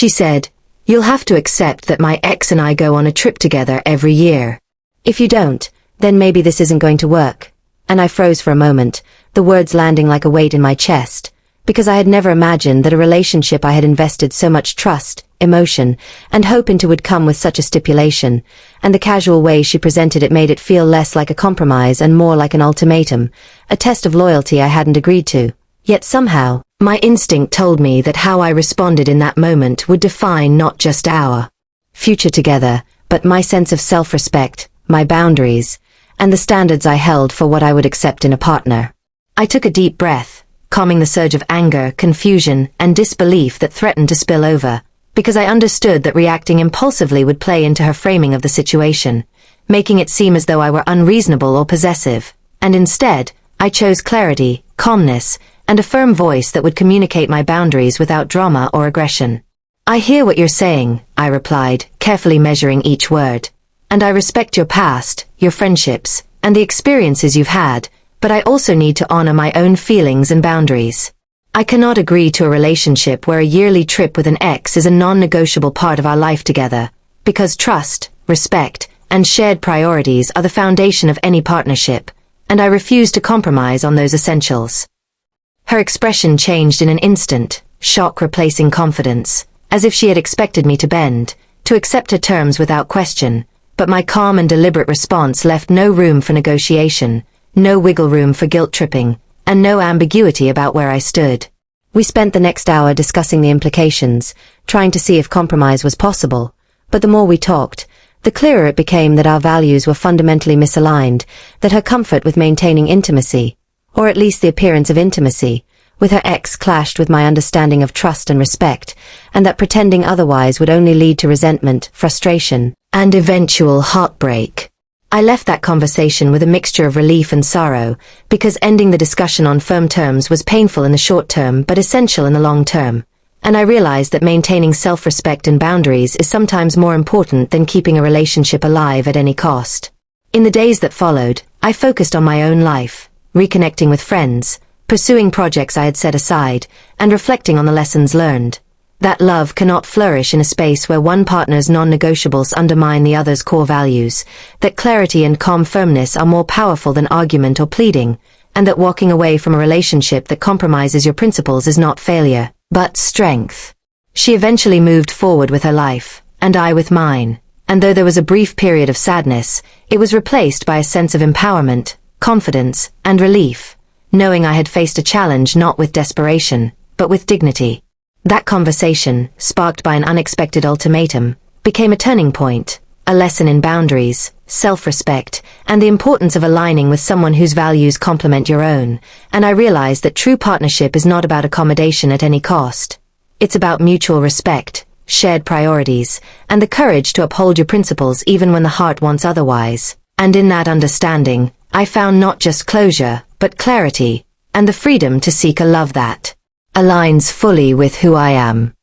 She said, "You'll have to accept that my ex and I go on a trip together every year. If you don't, then maybe this isn't going to work." And I froze for a moment, the words landing like a weight in my chest, because I had never imagined that a relationship I had invested so much trust, emotion, and hope into would come with such a stipulation, and the casual way she presented it made it feel less like a compromise and more like an ultimatum, a test of loyalty I hadn't agreed to. Yet somehow, my instinct told me that how I responded in that moment would define not just our future together, but my sense of self-respect, my boundaries, and the standards I held for what I would accept in a partner. I took a deep breath, calming the surge of anger, confusion, and disbelief that threatened to spill over, because I understood that reacting impulsively would play into her framing of the situation, making it seem as though I were unreasonable or possessive, and instead, I chose clarity, calmness, and a firm voice that would communicate my boundaries without drama or aggression. "I hear what you're saying," I replied, carefully measuring each word. "And I respect your past, your friendships, and the experiences you've had, but I also need to honor my own feelings and boundaries. I cannot agree to a relationship where a yearly trip with an ex is a non-negotiable part of our life together, because trust, respect, and shared priorities are the foundation of any partnership, and I refuse to compromise on those essentials." Her expression changed in an instant, shock replacing confidence, as if she had expected me to bend, to accept her terms without question, but my calm and deliberate response left no room for negotiation, no wiggle room for guilt-tripping, and no ambiguity about where I stood. We spent the next hour discussing the implications, trying to see if compromise was possible, but the more we talked, the clearer it became that our values were fundamentally misaligned, that her comfort with maintaining intimacy, or at least the appearance of intimacy, with her ex clashed with my understanding of trust and respect, and that pretending otherwise would only lead to resentment, frustration, and eventual heartbreak. I left that conversation with a mixture of relief and sorrow, because ending the discussion on firm terms was painful in the short term but essential in the long term, and I realized that maintaining self-respect and boundaries is sometimes more important than keeping a relationship alive at any cost. In the days that followed, I focused on my own life, reconnecting with friends, pursuing projects I had set aside, and reflecting on the lessons learned. That love cannot flourish in a space where one partner's non-negotiables undermine the other's core values, that clarity and calm firmness are more powerful than argument or pleading, and that walking away from a relationship that compromises your principles is not failure, but strength. She eventually moved forward with her life, and I with mine, and though there was a brief period of sadness, it was replaced by a sense of empowerment, confidence, and relief, knowing I had faced a challenge not with desperation, but with dignity. That conversation, sparked by an unexpected ultimatum, became a turning point, a lesson in boundaries, self-respect, and the importance of aligning with someone whose values complement your own, and I realized that true partnership is not about accommodation at any cost. It's about mutual respect, shared priorities, and the courage to uphold your principles even when the heart wants otherwise. And in that understanding, I found not just closure, but clarity, and the freedom to seek a love that aligns fully with who I am.